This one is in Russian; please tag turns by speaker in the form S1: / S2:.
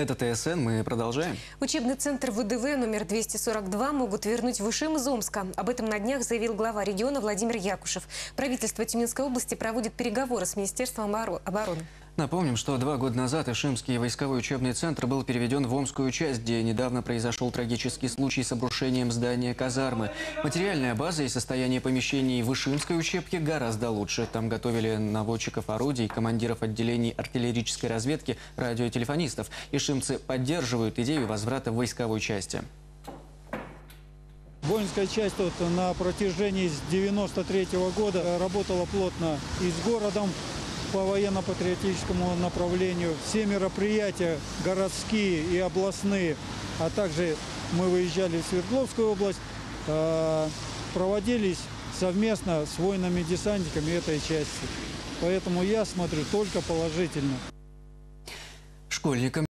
S1: Это ТСН, мы продолжаем.
S2: Учебный центр ВДВ номер 242 могут вернуть высшим из Омска. Об этом на днях заявил глава региона Владимир Якушев. Правительство Тюменской области проводит переговоры с Министерством обороны.
S1: Напомним, что 2 года назад Ишимский войсковой учебный центр был переведен в Омскую часть, где недавно произошел трагический случай с обрушением здания казармы. Материальная база и состояние помещений в Ишимской учебке гораздо лучше. Там готовили наводчиков орудий, командиров отделений артиллерийской разведки, радиотелефонистов. Ишимцы поддерживают идею возврата в войсковой части.
S3: Воинская часть на протяжении с 1993 года работала плотно и с городом по военно-патриотическому направлению. Все мероприятия городские и областные, а также мы выезжали в Свердловскую область, проводились совместно с воинами-десантниками этой части. Поэтому я смотрю только положительно.
S1: Школьникам